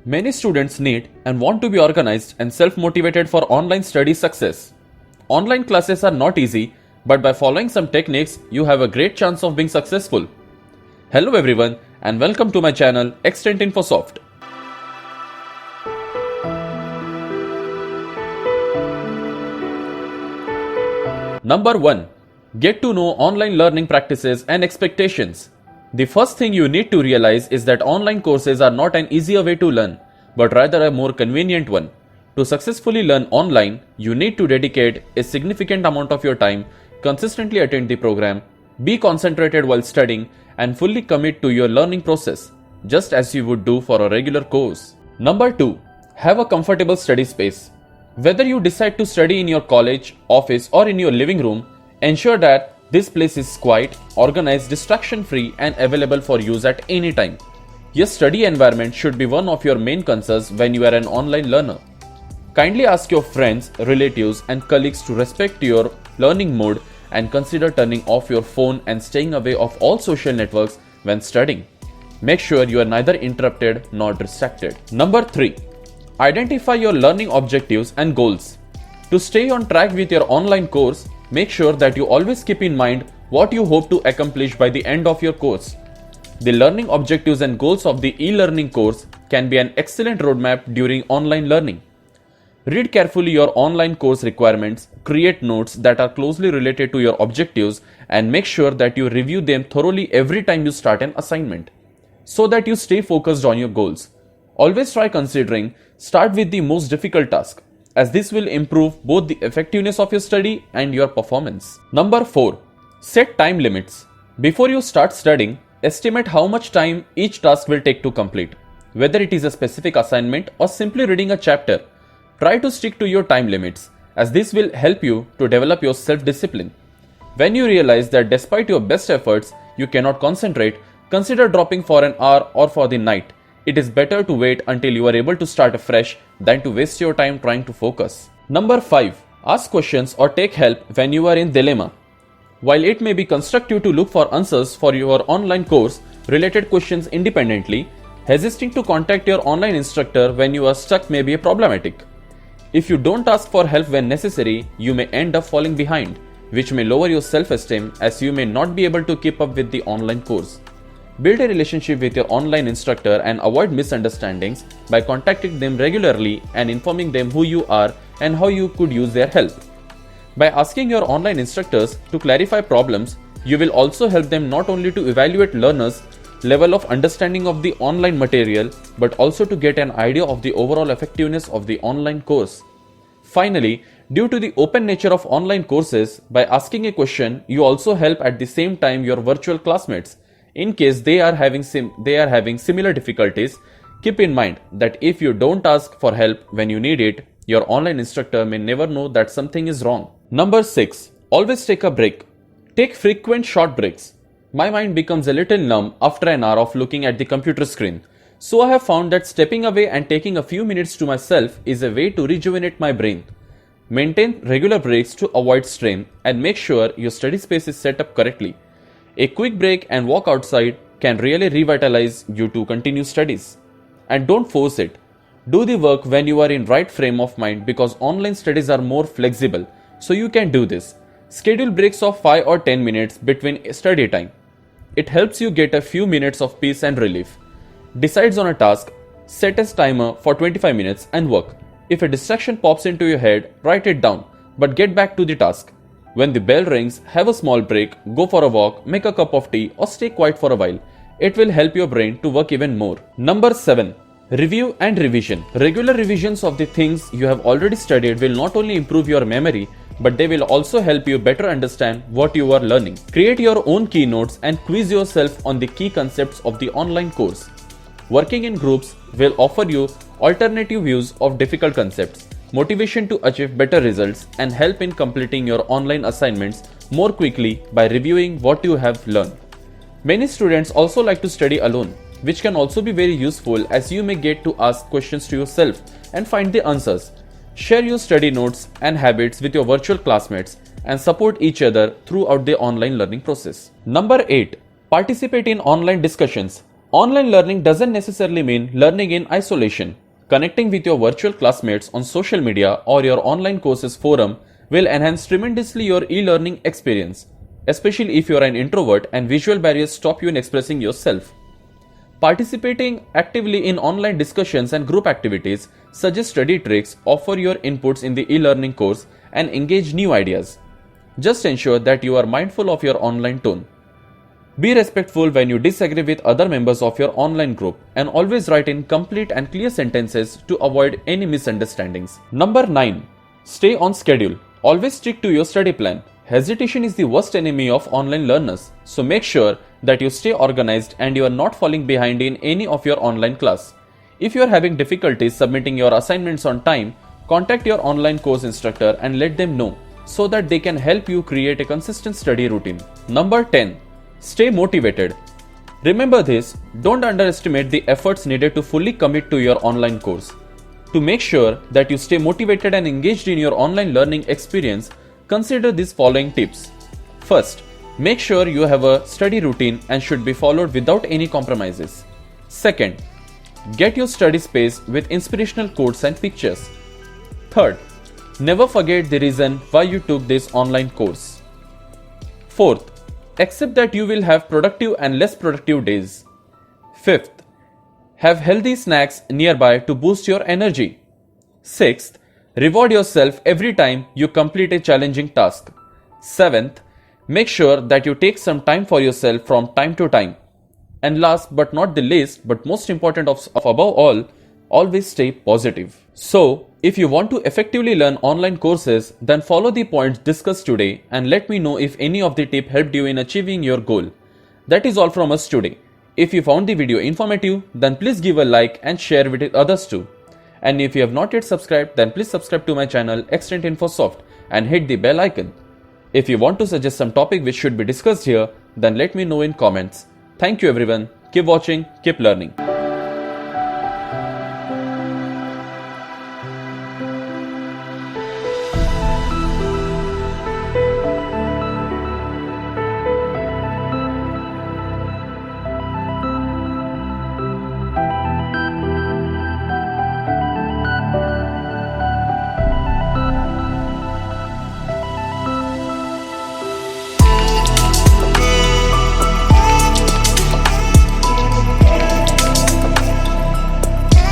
Many students need and want to be organized and self-motivated for online study success. Online classes are not easy, but by following some techniques, you have a great chance of being successful. Hello everyone and welcome to my channel Extent Infosoft. Number 1. Get to know online learning practices and expectations. The first thing you need to realize is that online courses are not an easier way to learn, but rather a more convenient one. To successfully learn online, you need to dedicate a significant amount of your time, consistently attend the program, be concentrated while studying, and fully commit to your learning process, just as you would do for a regular course. Number 2. Have a comfortable study space. Whether you decide to study in your college, office, or in your living room, ensure that this place is quiet, organized, distraction-free, and available for use at any time. Your study environment should be one of your main concerns when you are an online learner. Kindly ask your friends, relatives, and colleagues to respect your learning mode and consider turning off your phone and staying away of all social networks when studying. Make sure you are neither interrupted nor distracted. Number 3. Identify your learning objectives and goals. To stay on track with your online course, make sure that you always keep in mind what you hope to accomplish by the end of your course. The learning objectives and goals of the e-learning course can be an excellent roadmap during online learning. Read carefully your online course requirements, create notes that are closely related to your objectives, and make sure that you review them thoroughly every time you start an assignment, so that you stay focused on your goals. Always try considering start with the most difficult task, as this will improve both the effectiveness of your study and your performance. Number 4. Set time limits. Before you start studying, estimate how much time each task will take to complete. Whether it is a specific assignment or simply reading a chapter, try to stick to your time limits, as this will help you to develop your self-discipline. When you realize that despite your best efforts, you cannot concentrate, consider dropping for an hour or for the night. It is better to wait until you are able to start afresh than to waste your time trying to focus. Number 5. Ask questions or take help when you are in dilemma. While it may be constructive to look for answers for your online course related questions independently, hesitating to contact your online instructor when you are stuck may be problematic. If you don't ask for help when necessary, you may end up falling behind, which may lower your self-esteem as you may not be able to keep up with the online course. Build a relationship with your online instructor and avoid misunderstandings by contacting them regularly and informing them who you are and how you could use their help. By asking your online instructors to clarify problems, you will also help them not only to evaluate learners' level of understanding of the online material, but also to get an idea of the overall effectiveness of the online course. Finally, due to the open nature of online courses, by asking a question, you also help at the same time your virtual classmates. In case they are having similar difficulties, keep in mind that if you don't ask for help when you need it, your online instructor may never know that something is wrong. Number 6. Always take a break. Take frequent short breaks. My mind becomes a little numb after an hour of looking at the computer screen. So I have found that stepping away and taking a few minutes to myself is a way to rejuvenate my brain. Maintain regular breaks to avoid strain and make sure your study space is set up correctly. A quick break and walk outside can really revitalize you to continue studies. And don't force it. Do the work when you are in right frame of mind, because online studies are more flexible, so you can do this. Schedule breaks of 5 or 10 minutes between study time. It helps you get a few minutes of peace and relief. Decide on a task, set a timer for 25 minutes and work. If a distraction pops into your head, write it down, but get back to the task. When the bell rings, have a small break, go for a walk, make a cup of tea, or stay quiet for a while. It will help your brain to work even more. Number 7. Review and revision. Regular revisions of the things you have already studied will not only improve your memory, but they will also help you better understand what you are learning. Create your own keynotes and quiz yourself on the key concepts of the online course. Working in groups will offer you alternative views of difficult concepts, motivation to achieve better results, and help in completing your online assignments more quickly by reviewing what you have learned. Many students also like to study alone, which can also be very useful as you may get to ask questions to yourself and find the answers. Share your study notes and habits with your virtual classmates and support each other throughout the online learning process. Number 8. Participate in online discussions. Online learning doesn't necessarily mean learning in isolation. Connecting with your virtual classmates on social media or your online courses forum will enhance tremendously your e-learning experience, especially if you are an introvert and visual barriers stop you in expressing yourself. Participating actively in online discussions and group activities, suggest study tricks, offer your inputs in the e-learning course, and engage new ideas. Just ensure that you are mindful of your online tone. Be respectful when you disagree with other members of your online group, and always write in complete and clear sentences to avoid any misunderstandings. Number 9. Stay on schedule. Always stick to your study plan. Hesitation is the worst enemy of online learners, so make sure that you stay organized and you are not falling behind in any of your online class. If you are having difficulties submitting your assignments on time, contact your online course instructor and let them know so that they can help you create a consistent study routine. Number 10. Stay motivated. Remember this, don't underestimate the efforts needed to fully commit to your online course. To make sure that you stay motivated and engaged in your online learning experience, consider these following tips. First, make sure you have a study routine and should be followed without any compromises. Second, get your study space with inspirational quotes and pictures. Third, never forget the reason why you took this online course. Fourth, accept that you will have productive and less productive days. Fifth, have healthy snacks nearby to boost your energy. Sixth, reward yourself every time you complete a challenging task. Seventh, make sure that you take some time for yourself from time to time. And last but not the least, but most important of above all, always stay positive. So, if you want to effectively learn online courses, then follow the points discussed today and let me know if any of the tips helped you in achieving your goal. That is all from us today. If you found the video informative, then please give a like and share with others too. And if you have not yet subscribed, then please subscribe to my channel Xtent Infosoft and hit the bell icon. If you want to suggest some topic which should be discussed here, then let me know in comments. Thank you everyone. Keep watching, keep learning.